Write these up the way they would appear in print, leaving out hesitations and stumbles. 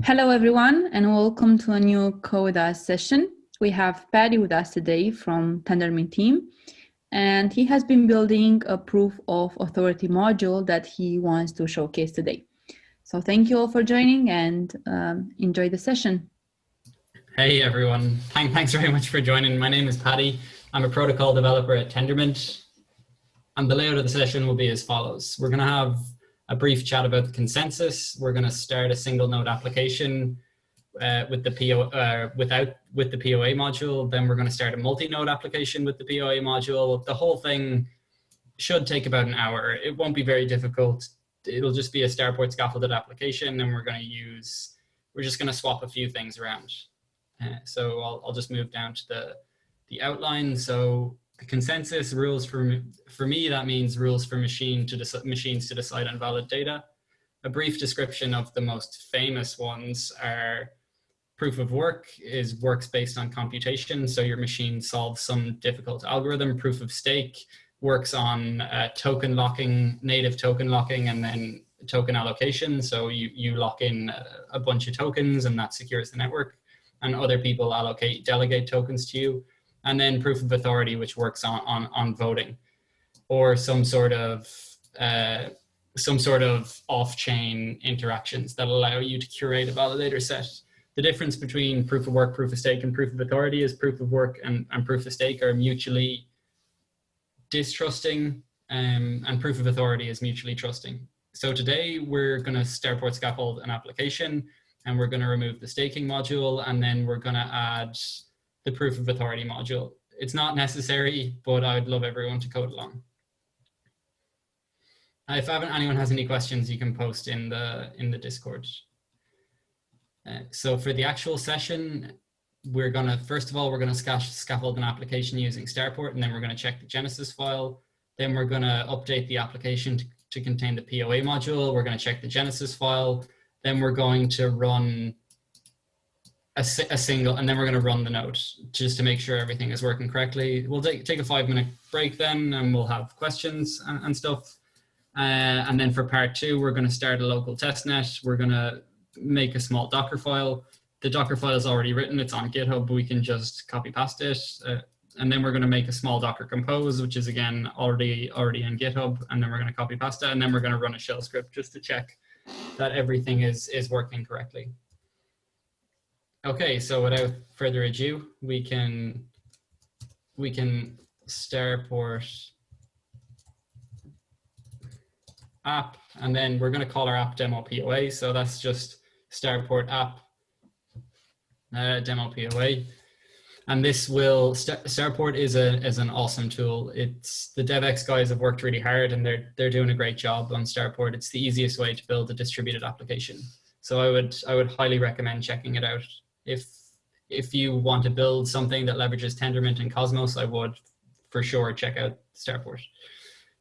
Hello, everyone, and welcome to a new Code with Us session. We have Paddy with us today from Tendermint team, and he has been building a proof of authority module that he wants to showcase today. So thank you all for joining and enjoy the session. Hey, everyone. Thanks very much for joining. My name is Paddy. I'm a protocol developer at Tendermint, and the layout of the session will be as follows. We're going to have a brief chat about the consensus. We're going to start a single node application with the POA module. Then we're going to start a multi-node application with the POA module. The whole thing should take about an hour. It won't be very difficult. It'll just be a starport scaffolded application, and we're just going to swap a few things around. So I'll just move down to the outline. So the consensus rules for me, that means rules for machines to decide on valid data. A brief description of the most famous ones are proof of work works based on computation. So your machine solves some difficult algorithm. Proof of stake works on token locking, native token locking, and then token allocation. So you lock in a bunch of tokens and that secures the network, and other people delegate tokens to you. And then proof of authority, which works on voting, or some sort of off-chain interactions that allow you to curate a validator set. The difference between proof of work, proof of stake, and proof of authority is proof of work and proof of stake are mutually distrusting, and proof of authority is mutually trusting. So today we're going to starport scaffold an application, and we're going to remove the staking module, and then we're going to add the proof of authority module. It's not necessary, but I'd love everyone to code along. If anyone has any questions, you can post in the Discord. So for the actual session, first of all, we're going to scaffold an application using starport, and then we're going to check the Genesis file. Then we're going to update the application to contain the POA module. We're going to check the Genesis file. Then we're going to run a single, and then we're going to run the node just to make sure everything is working correctly. We'll take a 5-minute break then, and we'll have questions and stuff. And then for part 2, we're going to start a local testnet. We're going to make a small Docker file. The Docker file is already written. It's on GitHub. We can just copy paste it. And then we're going to make a small Docker compose, which is again already in GitHub. And then we're going to copy paste it. And then we're going to run a shell script just to check that everything is working correctly. Okay, so without further ado, we can starport app, and then we're going to call our app demo POA. So that's just starport app demo POA. And this starport is an awesome tool. The DevX guys have worked really hard, and they're doing a great job on starport. It's the easiest way to build a distributed application. So I would highly recommend checking it out. If you want to build something that leverages Tendermint and Cosmos, I would for sure check out starport.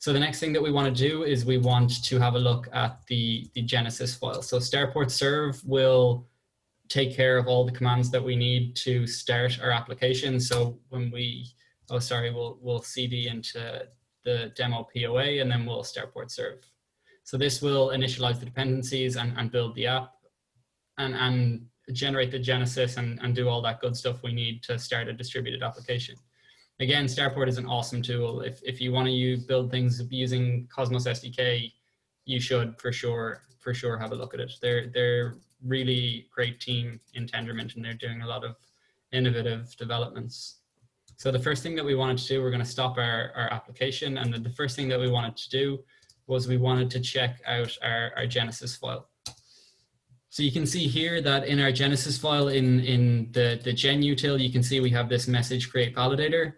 So the next thing that we want to do is we want to have a look at the Genesis file. So starport serve will take care of all the commands that we need to start our application. So when we'll cd into the demo POA, and then we'll starport serve. So this will initialize the dependencies and build the app and generate the Genesis and do all that good stuff we need to start a distributed application. Again, starport is an awesome tool. If you want to build things using Cosmos SDK, you should for sure have a look at it. They're really great team in Tendermint, and they're doing a lot of innovative developments. So the first thing that we wanted to do, we're going to stop our application, and the first thing that we wanted to do was we wanted to check out our Genesis file. So you can see here that in our Genesis file, in the gen util, you can see we have this message create validator.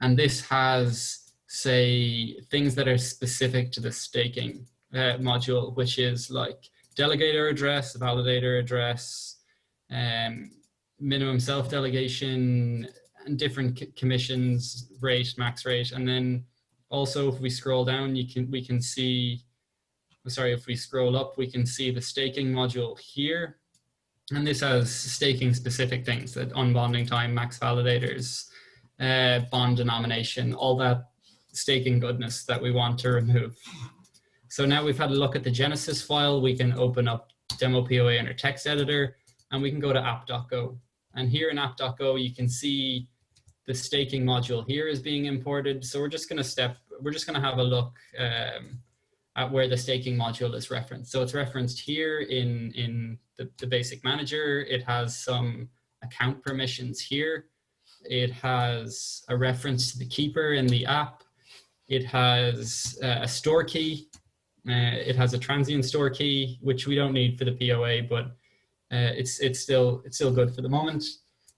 And this has, say, things that are specific to the staking module, which is like delegator address, validator address, minimum self-delegation, and different commissions, rate, max rate. And then also if we scroll down, if we scroll up, we can see the staking module here. And this has staking specific things, that unbonding time, max validators, bond denomination, all that staking goodness that we want to remove. So now we've had a look at the Genesis file, we can open up demo POA in our text editor, and we can go to app.go. And here in app.go, you can see the staking module here is being imported. So we're just going to have a look at where the staking module is referenced. So it's referenced here in the basic manager. It has some account permissions here. It has a reference to the keeper in the app. It has a store key. It has a transient store key, which we don't need for the POA, but it's still good for the moment.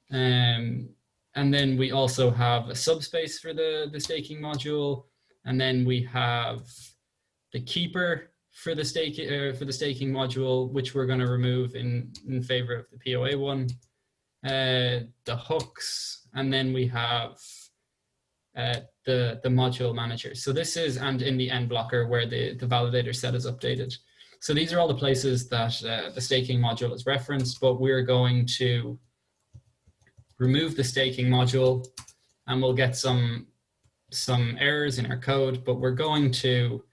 And then we also have a subspace for the staking module, and then we have the keeper for the staking module, which we're going to remove in favor of the POA one. The hooks, and then we have the module manager. So this is, and in the end blocker where the validator set is updated. So these are all the places that the staking module is referenced, but we're going to remove the staking module, and we'll get some errors in our code, but we're going to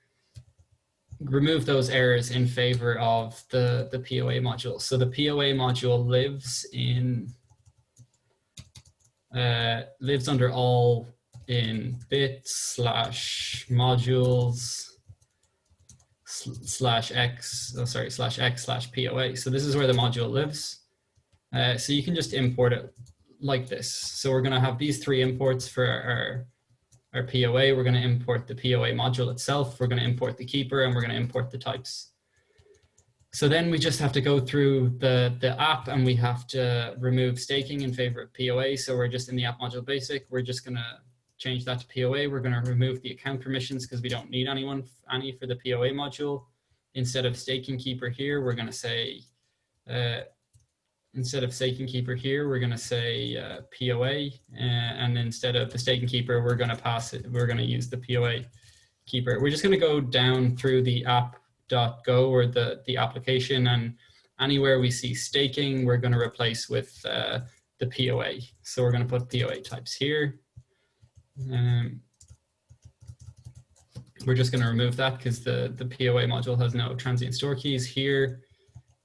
remove those errors in favor of the POA module. So the POA module lives under all in bit /modules /x/POA. So this is where the module lives. So you can just import it like this. So we're going to have these three imports for our POA. We're going to import the POA module itself. We're going to import the keeper, and we're going to import the types. So then we just have to go through the app, and we have to remove staking in favor of POA. So we're just in the app module basic. We're just going to change that to POA. We're going to remove the account permissions because we don't need any for the POA module. Instead of staking keeper here, we're going to say, instead of staking keeper here, we're going to say POA. And instead of the staking keeper, we're going to pass it. We're going to use the POA keeper. We're just going to go down through the app.go or the application, and anywhere we see staking, we're going to replace with the POA. So we're going to put POA types here. We're just going to remove that because the POA module has no transient store keys. Here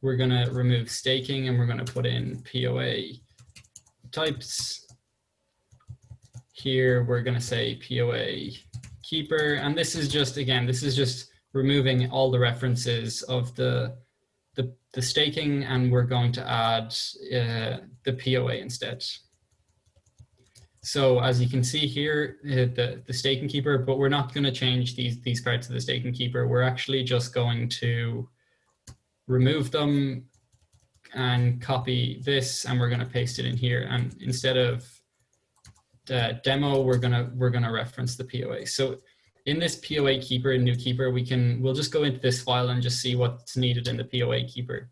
we're going to remove staking, and we're going to put in POA types. Here we're going to say POA keeper, and this is just, again, this is just removing all the references of the staking, and we're going to add the POA instead. So as you can see here, the staking keeper, but we're not going to change these parts of the staking keeper. We're actually just going to remove them and copy this, and we're going to paste it in here. And instead of demo, we're gonna reference the POA. So in this POA keeper, new keeper, we'll just go into this file and just see what's needed in the POA keeper.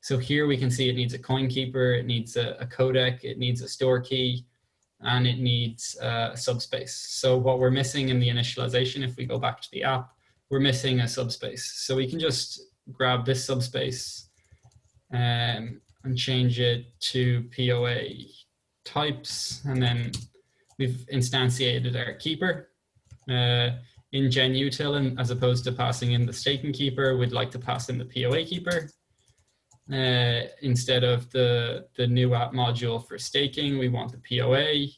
So here we can see it needs a coin keeper, it needs a codec, it needs a store key, and it needs a subspace. So what we're missing in the initialization, if we go back to the app, we're missing a subspace. So we can just grab this subspace and change it to POA types, and then we've instantiated our keeper. In GenUtil, and as opposed to passing in the staking keeper, we'd like to pass in the POA keeper. Instead of the new app module for staking, we want the POA.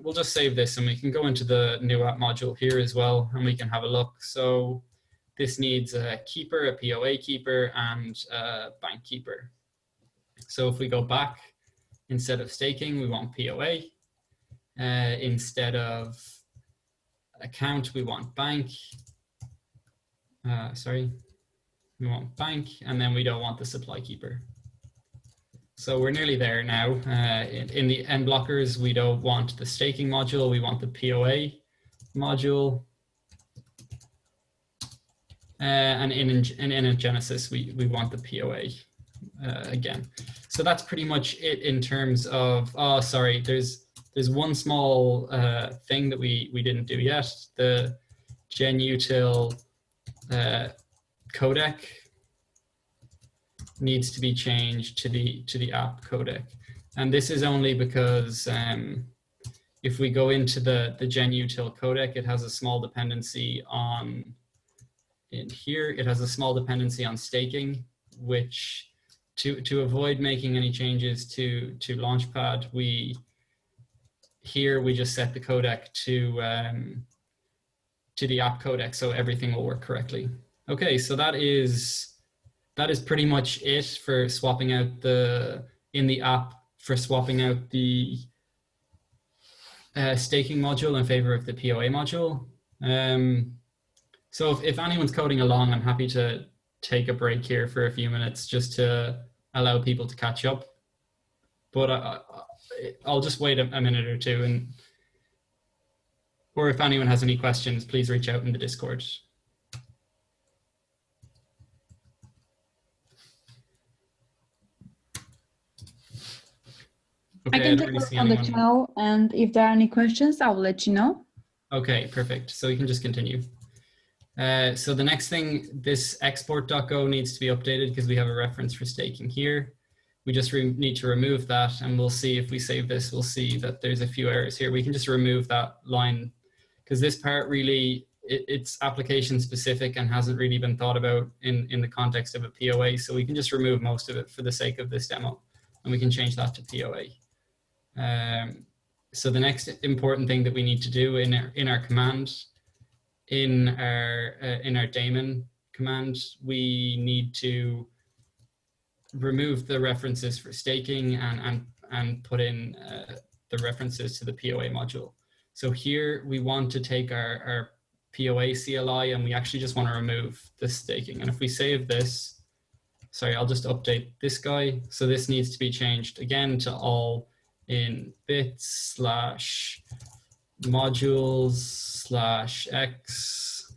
We'll just save this, and we can go into the new app module here as well, and we can have a look. So this needs a keeper, a POA keeper, and a bank keeper. So if we go back, instead of staking, we want POA. Instead of account, we want bank. We want bank, and then we don't want the supply keeper. So we're nearly there now. In the end blockers, we don't want the staking module, we want the POA module. And in Genesis, we want the POA again. So that's pretty much it in terms of, oh, sorry, there's one small thing that we didn't do yet. The GenUtil codec needs to be changed to the app codec, and this is only because if we go into the GenUtil codec, it has a small dependency on in here. It has a small dependency on staking, which to avoid making any changes to Launchpad, we just set the codec to the app codec, so everything will work correctly. Okay, so that is pretty much it for swapping out in the app for swapping out the staking module in favor of the POA module. So if anyone's coding along, I'm happy to take a break here for a few minutes just to allow people to catch up. But I'll just wait a minute or two, or if anyone has any questions, please reach out in the Discord. Okay, I can take a look on the channel, and if there are any questions, I will let you know. Okay, perfect. So you can just continue. So the next thing, this export.go needs to be updated because we have a reference for staking here. We just need to remove that, and we'll see if we save this, we'll see that there's a few errors here. We can just remove that line because this part really, it's application specific and hasn't really been thought about in the context of a POA. So we can just remove most of it for the sake of this demo, and we can change that to POA. So the next important thing that we need to do in our command, in our daemon command, we need to remove the references for staking and put in the references to the POA module. So here we want to take our POA CLI, and we actually just want to remove the staking. And if we save this, sorry, I'll just update this guy. So this needs to be changed again to all in bits / modules / x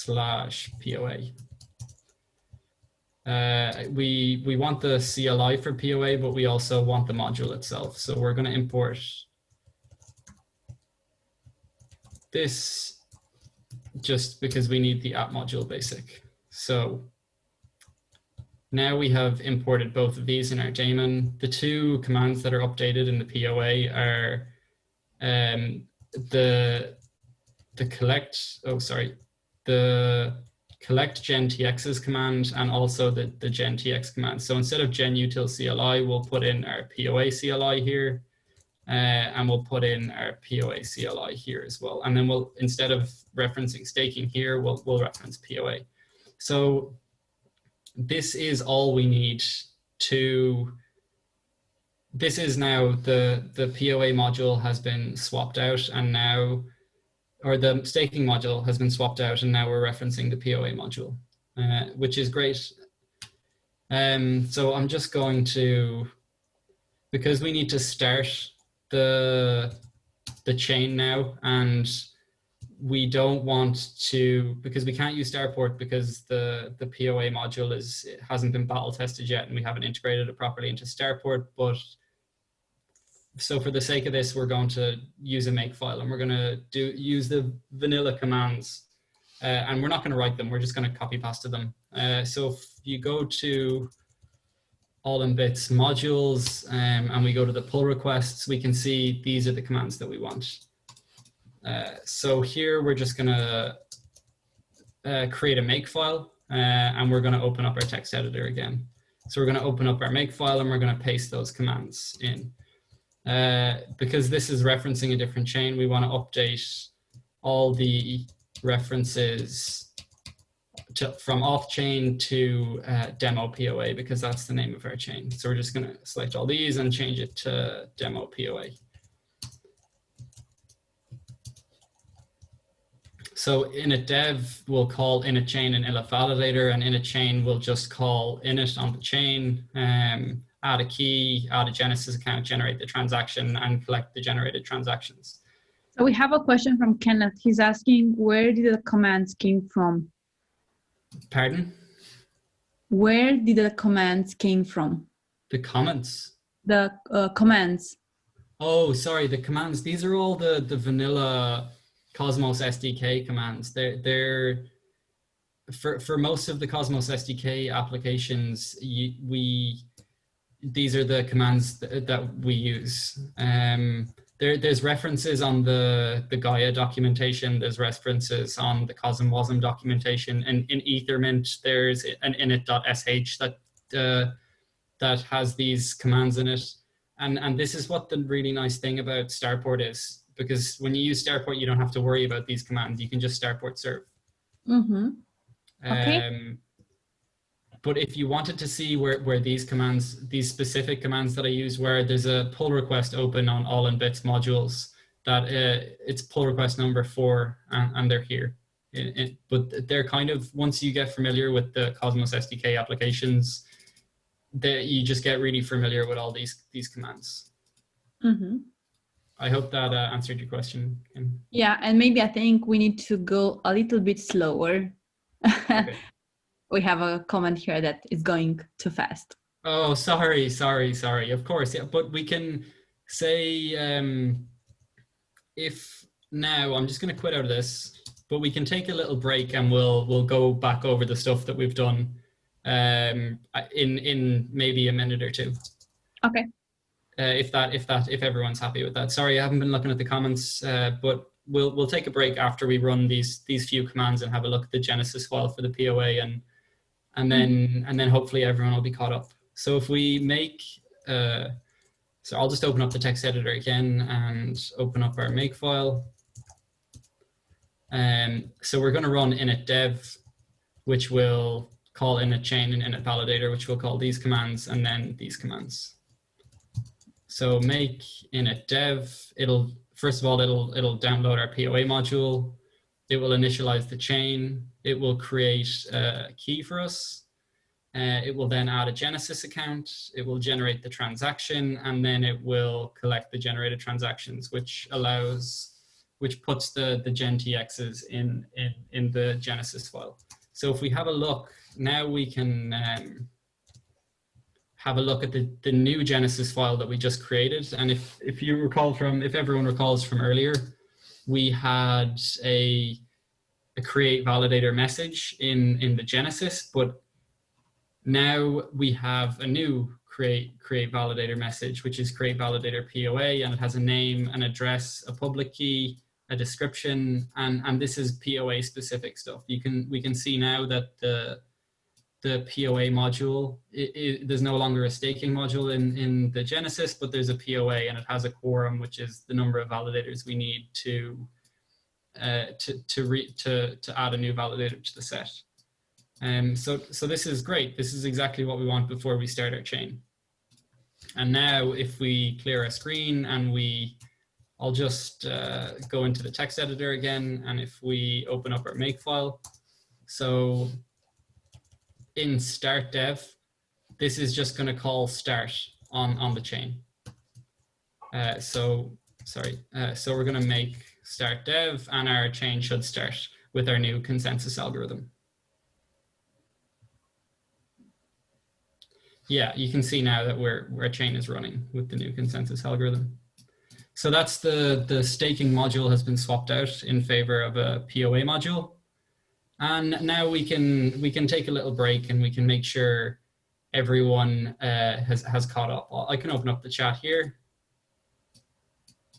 / POA. We want the CLI for POA, but we also want the module itself. So we're going to import this just because we need the app module basic. So now we have imported both of these in our daemon. The two commands that are updated in the POA are the collect gentx's command and also the gentx command. So instead of genutil CLI, we'll put in our POA CLI here, and we'll put in our POA CLI here as well. And then we'll, instead of referencing staking here, we'll reference POA. So this is all we need to, this is now the POA module has been swapped out, and now, or the staking module has been swapped out, and now we're referencing the POA module, which is great. So I'm just going to, because we need to start the chain now, and we don't want to, because we can't use starport because the POA module hasn't been battle tested yet, and we haven't integrated it properly into starport. But so for the sake of this, we're going to use a makefile, and we're going to use the vanilla commands, and we're not going to write them. We're just going to copy paste them. So if you go to all in bits modules, and we go to the pull requests, we can see these are the commands that we want. So here we're just going to create a makefile, and we're going to open up our text editor again. So we're going to open up our makefile, and we're going to paste those commands in. Because this is referencing a different chain, we want to update all the references from off-chain to demo POA, because that's the name of our chain. So we're just going to select all these and change it to demo POA. So init dev will call init chain and init validator, and init chain will just call init on the chain, add a key, add a Genesis account, generate the transaction, and collect the generated transactions. So we have a question from Kenneth. He's asking, where did the commands came from? Pardon? Where did the commands came from? The comments? The commands. Oh, sorry, the commands. These are all the vanilla Cosmos SDK commands. They're for most of the Cosmos SDK applications, these are the commands that we use. there's references on the Gaia documentation. There's references on the Cosmos WASM documentation, and in Ethermint there's an init.sh that has these commands in it. And this is what the really nice thing about starport is, because when you use starport, you don't have to worry about these commands. You can just starport serve. Mm-hmm. Okay. But if you wanted to see where these commands, these specific commands that I use, where there's a pull request open on all in bits modules, that it's pull request number 4, and they're here. But they're kind of, once you get familiar with the Cosmos SDK applications, you just get really familiar with all these commands. Mm-hmm. I hope that answered your question, Kim. Yeah, and maybe I think we need to go a little bit slower. Okay. We have a comment here that is going too fast. Oh, sorry. Of course, yeah. But we can say, if now, I'm just going to quit out of this, but we can take a little break and we'll go back over the stuff that we've done in maybe a minute or two. Okay. If everyone's happy with that. Sorry, I haven't been looking at the comments, but we'll take a break after we run these few commands and have a look at the Genesis file for the POA, and then hopefully everyone will be caught up. So if we make, so I'll just open up the text editor again and open up our make file. So we're going to run init dev, which will call init chain and init validator, which will call these commands and then these commands. So make init dev. First of all, it'll download our POA module. It will initialize the chain. It will create a key for us. It will then add a Genesis account. It will generate the transaction, and then it will collect the generated transactions, which puts the GenTXs in the Genesis file. So if we have a look, now we can have a look at the new Genesis file that we just created. And if everyone recalls from earlier, we had a create validator message in the Genesis, but now we have a new create validator message, which is create validator POA, and it has a name, an address, a public key, a description, and this is POA specific stuff. We can see now that the POA module, there's no longer a staking module in the Genesis, but there's a POA, and it has a quorum, which is the number of validators we need to add a new validator to the set. So this is great. This is exactly what we want before we start our chain. And now if we clear our screen and I'll just go into the text editor again, and if we open up our make file, so in start dev, this is just going to call start on the chain. So we're going to make start dev, and our chain should start with our new consensus algorithm. Yeah, you can see now that our chain is running with the new consensus algorithm. So that's the staking module has been swapped out in favor of a POA module. And now we can take a little break and we can make sure everyone has caught up. I can open up the chat here.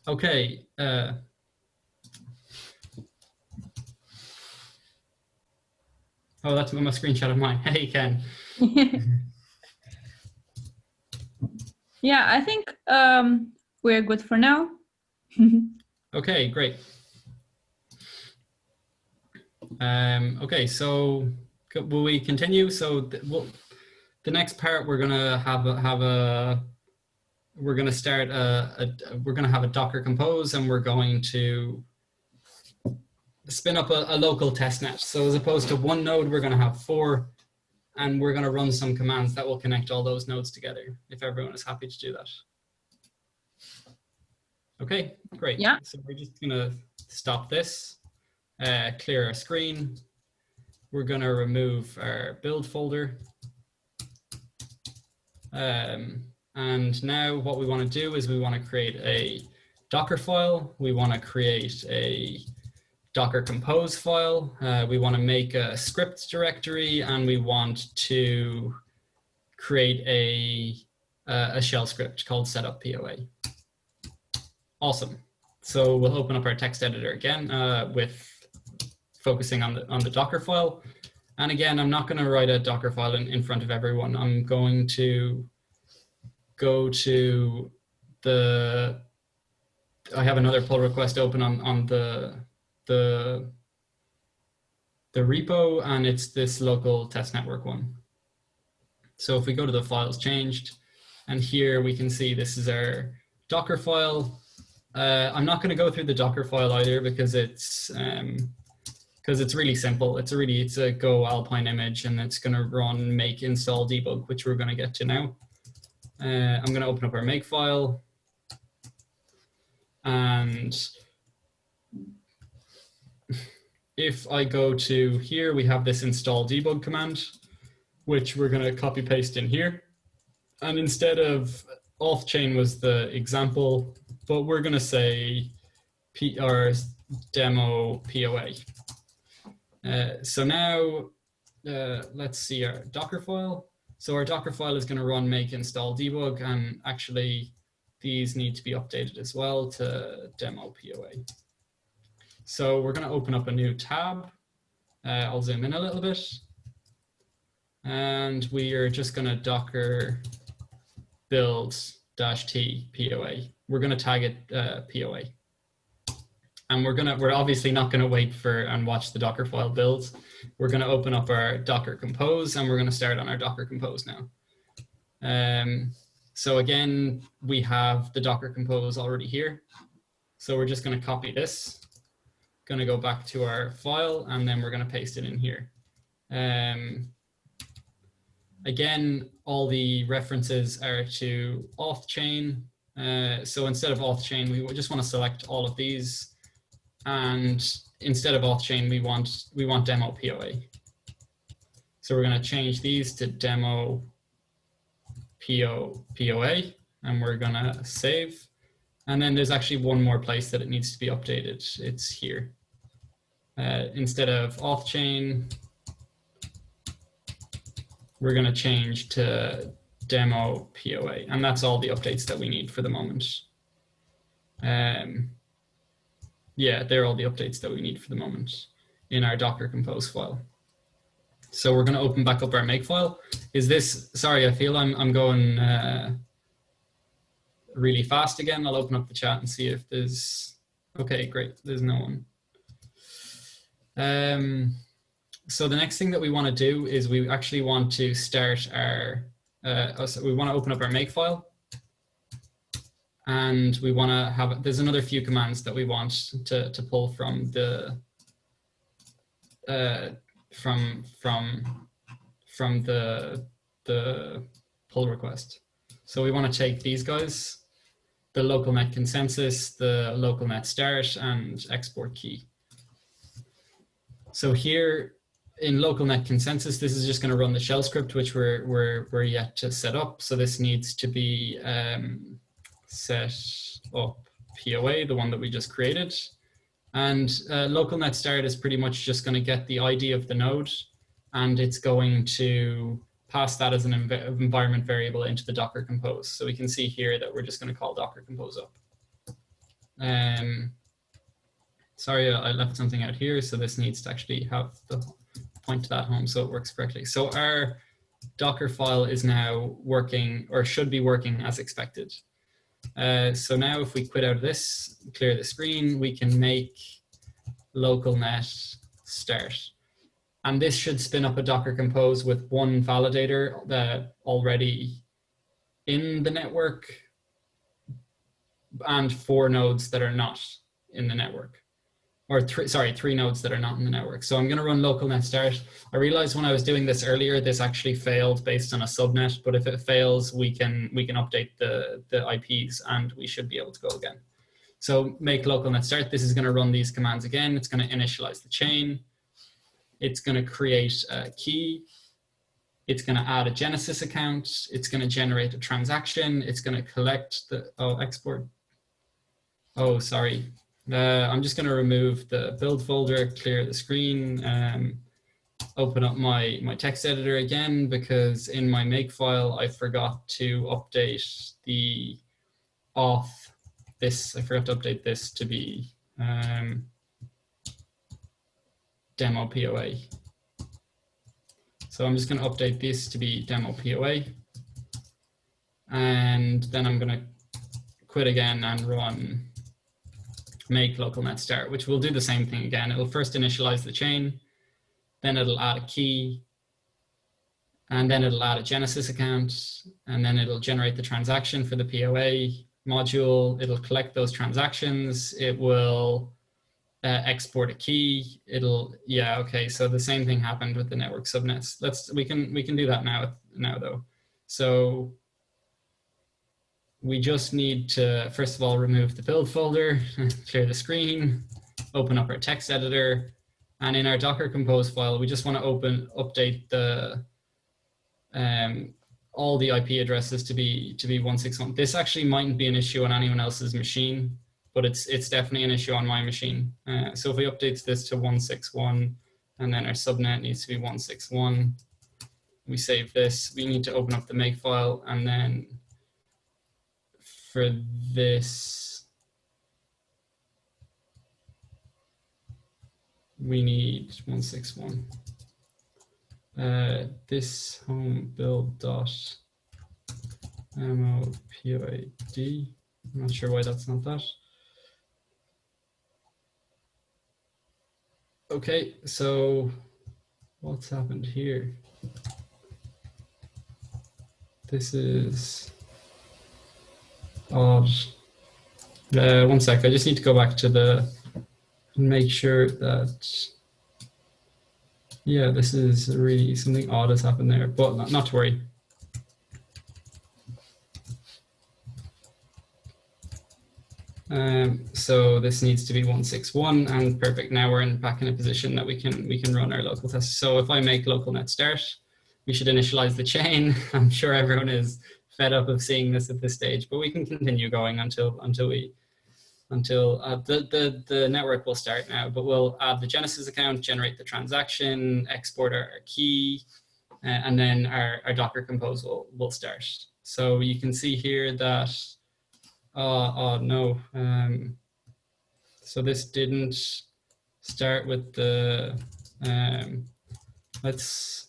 Okay. Oh, that's my screenshot of mine. Hey, Ken. Yeah, I think we're good for now. Okay, great. Okay, so will we continue? So the next part, we're gonna have a Docker compose, and we're going to spin up a local testnet. So as opposed to one node, we're gonna have 4, and we're gonna run some commands that will connect all those nodes together, if everyone is happy to do that. Okay, great. Yeah. So we're just gonna stop this, clear our screen. We're gonna remove our build folder. And now what we want to do is we want to create a Docker file. We want to create a Docker compose file. We want to make a script directory, and we want to create a shell script called setup POA. Awesome. So we'll open up our text editor again with focusing on the Docker file. And again, I'm not going to write a Docker file in front of everyone. I'm going to go to the, I have another pull request open on the repo, and it's this local test network one. So if we go to the files changed, and here we can see this is our Docker file. I'm not going to go through the Docker file either because it's really simple. It's a Go Alpine image, and it's going to run make install debug, which we're going to get to now. I'm going to open up our make file, and if I go to here, we have this install debug command, which we're going to copy paste in here. And instead of auth chain was the example, but we're going to say our demo POA. So now let's see our Docker file. So our Docker file is going to run make install debug, and actually these need to be updated as well to demo POA. So we're going to open up a new tab. I'll zoom in a little bit. And we are just going to Docker build -t POA. We're going to tag it POA. And we're obviously not going to wait for and watch the Docker file build. We're going to open up our Docker Compose, and we're going to start on our Docker Compose now. So again, we have the Docker Compose already here. So we're just going to copy this, going to go back to our file, and then we're going to paste it in here. Again, all the references are to auth chain. So instead of auth chain, we just want to select all of these. And instead of auth chain, we want demo POA. So we're going to change these to demo POA, and we're going to save. And then there's actually one more place that it needs to be updated. It's here. Instead of auth chain, we're going to change to demo POA, and that's all the updates that we need for the moment. Yeah, they're all the updates that we need for the moment in our Docker Compose file. So we're going to open back up our make file. Is this, sorry, I feel I'm going really fast again. I'll open up the chat and see if there's, okay, great, there's no one. So the next thing that we want to do is we actually want to start our, so we want to open up our make file. And we want to have, there's another few commands that we want to pull from the, from the pull request. So we want to take these guys, the local net consensus, the local net start, and export key. So here in local net consensus, this is just going to run the shell script, which we're yet to set up. So this needs to be set up POA, the one that we just created. And local net start is pretty much just going to get the ID of the node, and it's going to pass that as an environment variable into the Docker Compose. So we can see here that we're just going to call Docker Compose up. Sorry, I left something out here. So this needs to actually have the point to that home so it works correctly. So our Docker file is now working, or should be working as expected. So now if we quit out of this, clear the screen, we can make local net start. And this should spin up a Docker Compose with one validator that already in the network and 4 nodes that are not in the network. Or three nodes that are not in the network. So I'm going to run local net start. I realized when I was doing this earlier, this actually failed based on a subnet, but if it fails, we can update the IPs and we should be able to go again. So make local net start. This is going to run these commands again. It's going to initialize the chain. It's going to create a key. It's going to add a Genesis account. It's going to generate a transaction. It's going to collect the, export. Oh, sorry. I'm just going to remove the build folder, clear the screen, open up my text editor again, because in my make file, I forgot to update the auth this, I forgot to update this to be demo POA. So I'm just going to update this to be demo POA. And then I'm going to quit again and run make local net start, which will do the same thing again. It'll first initialize the chain, then it'll add a key, and then it'll add a Genesis account, and then it'll generate the transaction for the POA module. It'll collect those transactions. It will export a key. It'll, yeah, okay. So the same thing happened with the network subnets. We can do that now though. So we just need to, first of all, remove the build folder, clear the screen, open up our text editor, and in our Docker Compose file, we just want to update the all the IP addresses to be 161. This actually mightn't be an issue on anyone else's machine, but it's definitely an issue on my machine. So if we update this to 161, and then our subnet needs to be 161, we save this. We need to open up the make file, and then for this, we need 161. This home build dot mopoad. I'm not sure why that's not that. Okay, so what's happened here? This is odd. One sec, I just need to go back to the and make sure that, yeah, this is really something odd has happened there, but not to worry. So this needs to be 161, and perfect. Now we're back in a position that we can run our local test. So if I make local net start, we should initialize the chain. I'm sure everyone is fed up of seeing this at this stage, but we can continue going until the network will start now. But we'll add the Genesis account, generate the transaction, export our key, and then our Docker Compose will start. So you can see here that, oh no, so this didn't start with the, let's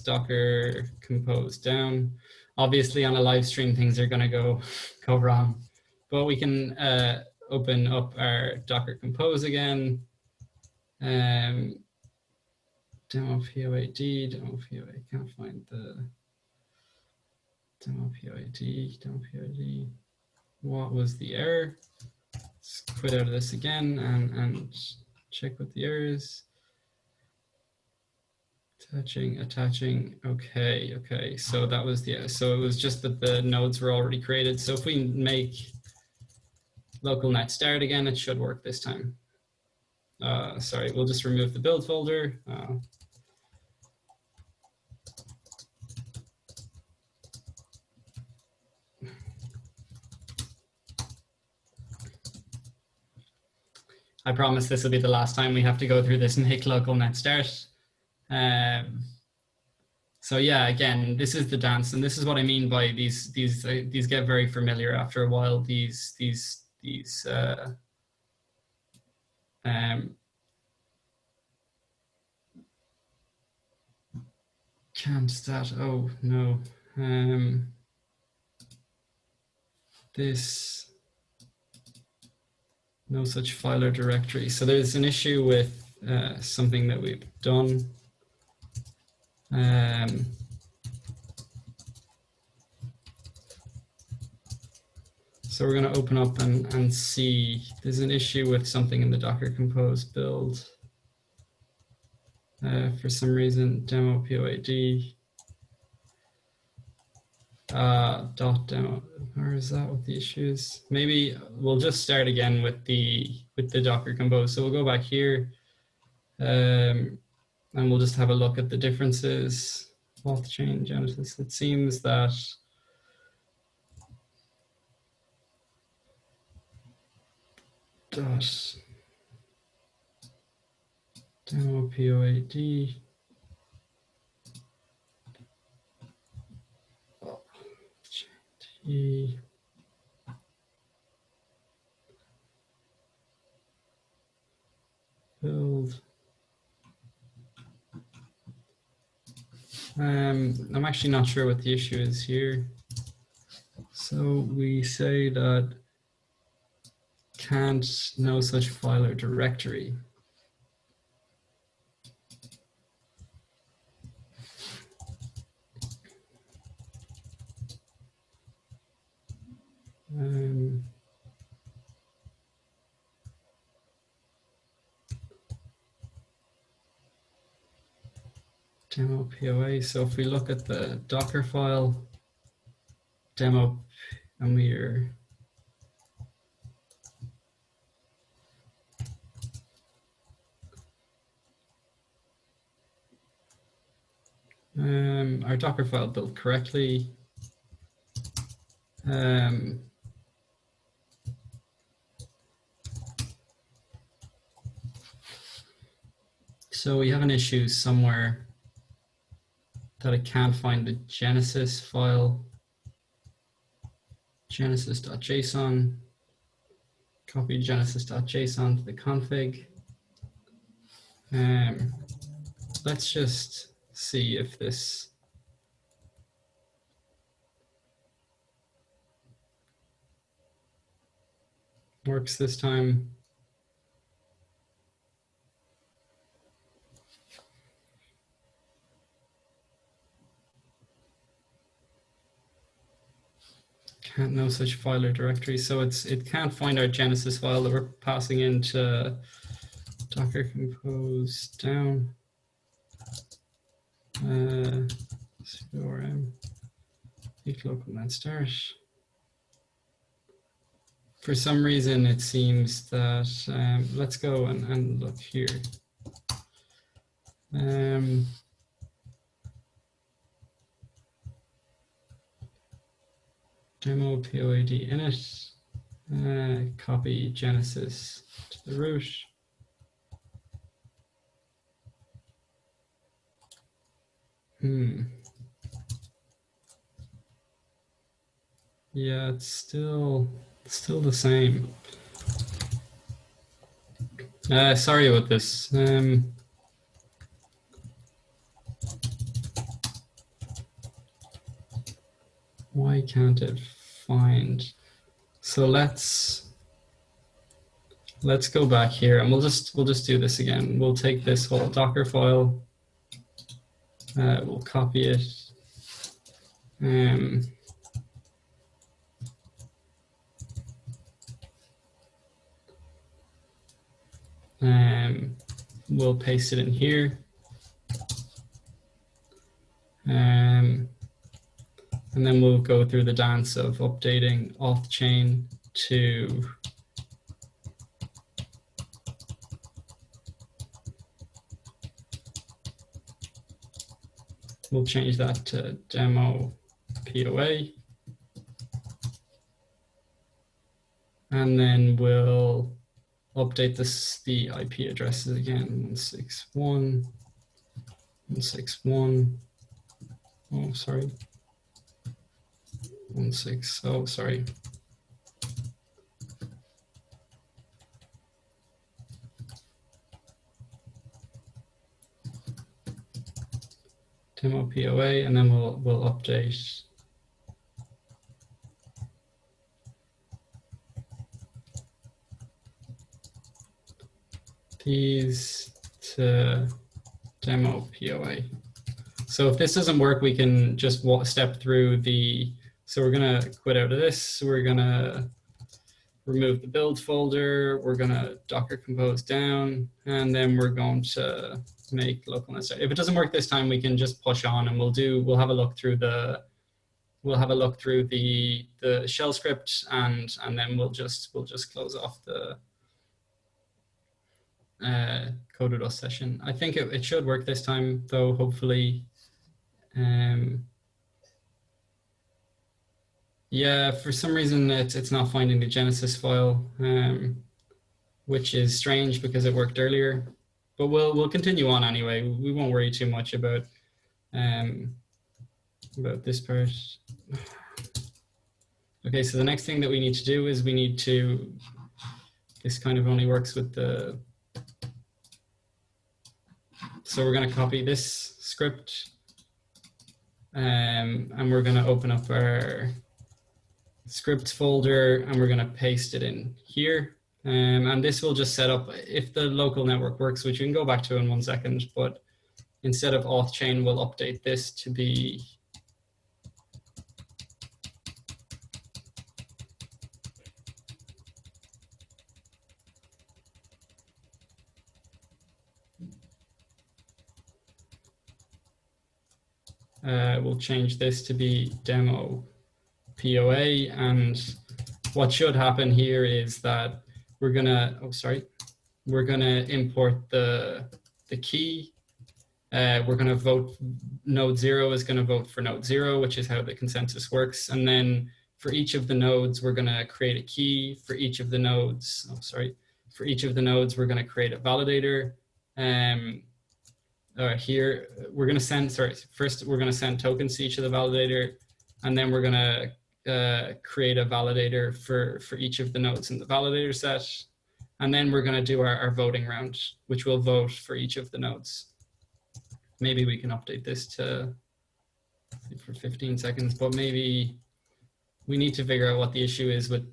Docker Compose down. Obviously on a live stream, things are gonna go wrong, but we can open up our Docker Compose again. Demo POAD, demo POA, can't find the demo POAD. What was the error? Let's quit out of this again and check what the error is. Attaching, okay. So that was so it was just that the nodes were already created. So if we make local net start again, it should work this time. Sorry, we'll just remove the build folder. I promise this will be the last time we have to go through this make local net start. So yeah, again, this is the dance, and this is what I mean by these get very familiar after a while. Can't stat. Oh no. This. No such file or directory. So there's an issue with something that we've done. So we're going to open up and see. There's an issue with something in the Docker Compose build. For some reason, demo POAD. .demo, or is that what the issue is? Maybe we'll just start again with the Docker Compose. So we'll go back here, and we'll just have a look at the differences. Auth chain Genesis. It seems that demo POAD. I'm actually not sure what the issue is here. So we say that can't no such file or directory. Demo POA. So if we look at the Docker file, demo, and we're our Docker file built correctly. So we have an issue somewhere that I can't find the Genesis file, genesis.json, copy genesis.json to the config. Let's just see if this works this time. Can't no such file or directory. So it can't find our Genesis file that we're passing into Docker compose down. CRM local start. For some reason, it seems that let's go and look here. Demo POAD init, copy Genesis to the root. Yeah, it's still the same. Sorry about this. Why can't it find? So let's go back here and we'll just do this again. We'll take this whole Docker file. We'll copy it. We'll paste it in here. And then we'll go through the dance of updating off chain to we'll change that to demo POA. And then we'll update the IP addresses again, 161. Oh, sorry. 16. Oh, sorry. Demo POA, and then we'll update these to demo POA. So if this doesn't work, we can just step through the, so we're gonna quit out of this. We're gonna remove the build folder. We're gonna Docker compose down, and then we're going to make local start. If it doesn't work this time, we can just push on and we'll have a look through the shell script, and then we'll just close off the code with us session. I think it should work this time though, hopefully. Yeah, for some reason it's not finding the Genesis file, which is strange because it worked earlier. But we'll continue on anyway. We won't worry too much about this part. Okay, so the next thing that we need to do is this kind of only works with the. So we're going to copy this script and we're going to open up our scripts folder and we're going to paste it in here. And this will just set up, if the local network works, which we can go back to in 1 second, but instead of auth chain, we'll update this to be we'll change this to be demo POA, and what should happen here is that we're gonna, we're gonna import the key. We're gonna vote, node 0 is gonna vote for node 0, which is how the consensus works. And then for each of the nodes, we're gonna create a key. For each of the nodes, for each of the nodes, we're gonna create a validator. Here, we're gonna send, first we're gonna send tokens to each of the validator, and then we're gonna create a validator for each of the nodes in the validator set. And then we're gonna do our voting round, which will vote for each of the nodes. Maybe we can update this to for 15 seconds, but maybe we need to figure out what the issue is with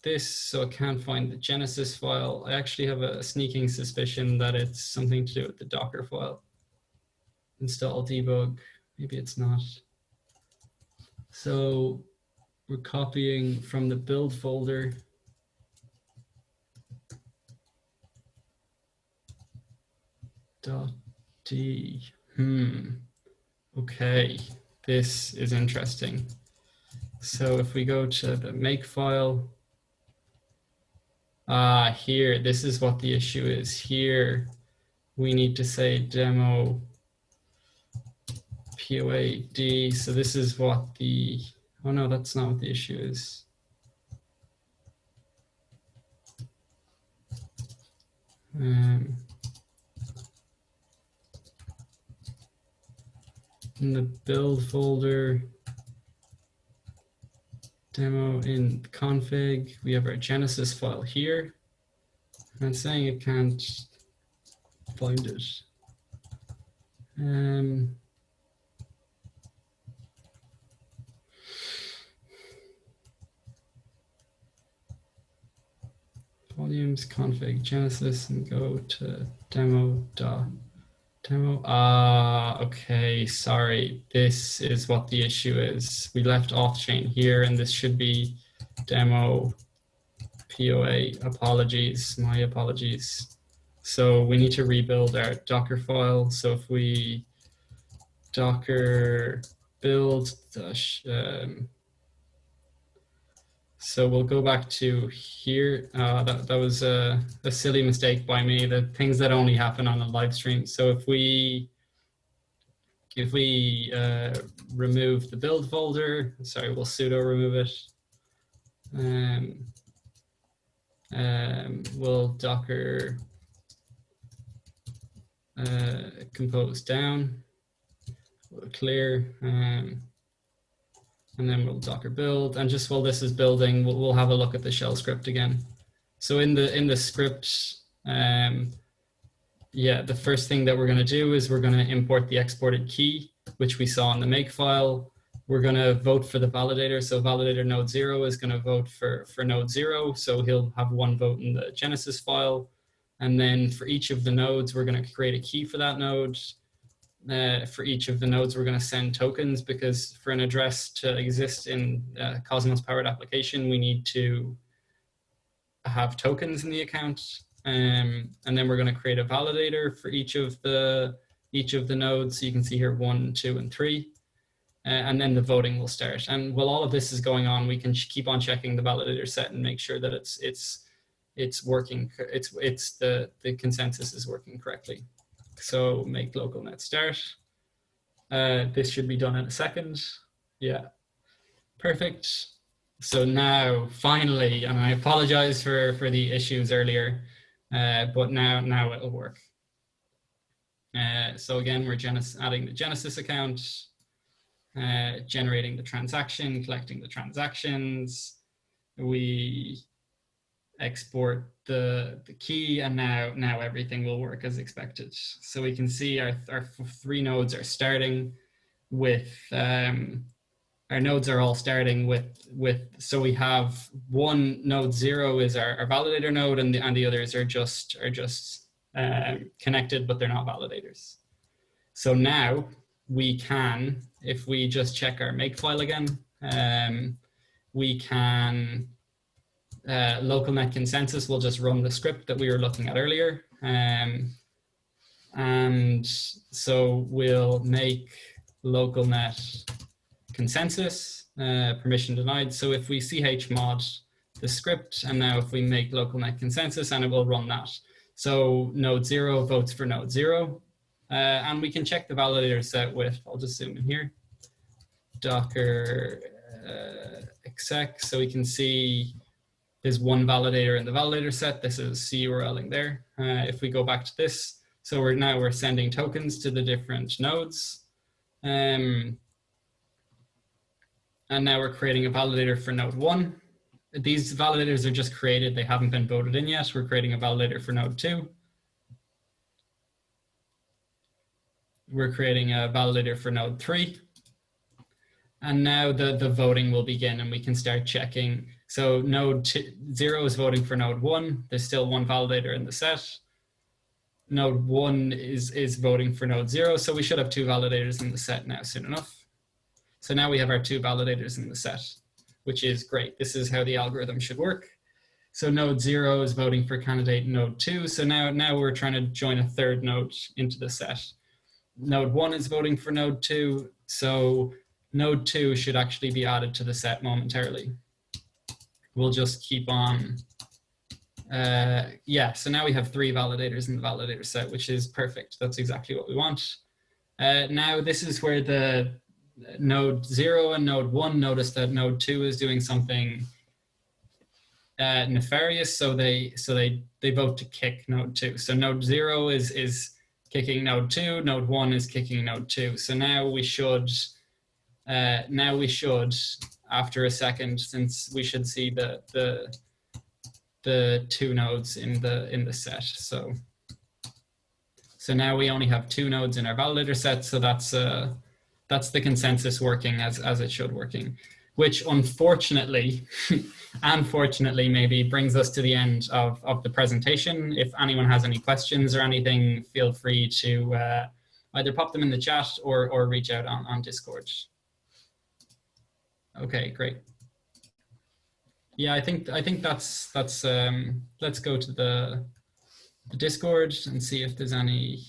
this. So I can't find the Genesis file. I actually have a sneaking suspicion that it's something to do with the Docker file. Install debug, maybe it's not. So we're copying from the build folder. .d. Okay, this is interesting. So if we go to the make file, here, this is what the issue is. Here, we need to say demo POAD. So this is what the, oh no, that's not what the issue is. In the build folder, demo in config, we have our Genesis file here. And it's saying it can't find it. Volumes, config, Genesis, and go to demo. Okay, sorry. This is what the issue is. We left auth chain here, and this should be demo POA. Apologies, my apologies. So we need to rebuild our Docker file. So if we Docker build dash, so we'll go back to here. That was a silly mistake by me, the things that only happen on a live stream. So if we remove the build folder, sorry, we'll sudo remove it. We'll Docker compose down, we'll clear, and then we'll Docker build. And just while this is building, we'll have a look at the shell script again. So in the script, yeah, the first thing that we're going to do is we're going to import the exported key, which we saw in the make file. We're going to vote for the validator. So validator node 0 is going to vote for node 0. So he'll have one vote in the Genesis file. And then for each of the nodes, we're going to create a key for that node. For each of the nodes, we're going to send tokens, because for an address to exist in Cosmos powered application, we need to have tokens in the account. And then we're going to create a validator for each of the nodes. So you can see here 1, 2, and 3. And then the voting will start. And while all of this is going on, we can keep on checking the validator set and make sure that it's working. The consensus is working correctly. So make local net start. This should be done in a second. Yeah, perfect. So now finally, and I apologize for the issues earlier, but now it'll work. So again, we're adding the Genesis account, generating the transaction, collecting the transactions. We export the key, and now everything will work as expected. So we can see our 3 nodes are starting. our nodes are all starting so we have one node 0 is our validator node, and the others are just connected, but they're not validators. So now we can, if we just check our make file again, we can local net consensus will just run the script that we were looking at earlier. And so we'll make local net consensus, permission denied. So if we chmod the script, and now if we make local net consensus, and it will run that. So node 0 votes for node 0. And we can check the validator set with, I'll just zoom in here, docker exec, so we can see there's one validator in the validator set. This is CURLing there. If we go back to this, so we're sending tokens to the different nodes. And now we're creating a validator for node 1. These validators are just created. They haven't been voted in yet. We're creating a validator for node 2. We're creating a validator for node 3. And now the voting will begin, and we can start checking. So node 0 is voting for node 1. There's still one validator in the set. Node 1 is voting for node 0. So we should have 2 validators in the set now soon enough. So now we have our 2 validators in the set, which is great. This is how the algorithm should work. So node 0 is voting for candidate node 2. So now we're trying to join a third node into the set. Node 1 is voting for node 2. So node 2 should actually be added to the set momentarily. We'll just keep on. Yeah, so now we have 3 validators in the validator set, which is perfect. That's exactly what we want. Now this is where the node 0 and node 1 notice that node 2 is doing something nefarious. So they vote to kick node 2. So node 0 is kicking node 2, node 1 is kicking node 2. So now we should, after a second, since we should see the 2 nodes in the set. So now we only have 2 nodes in our validator set. So that's the consensus working as it should working, which unfortunately, and fortunately maybe, brings us to the end of the presentation. If anyone has any questions or anything, feel free to either pop them in the chat or reach out on Discord. Okay, great. Yeah, I think that's let's go to the Discord and see if there's any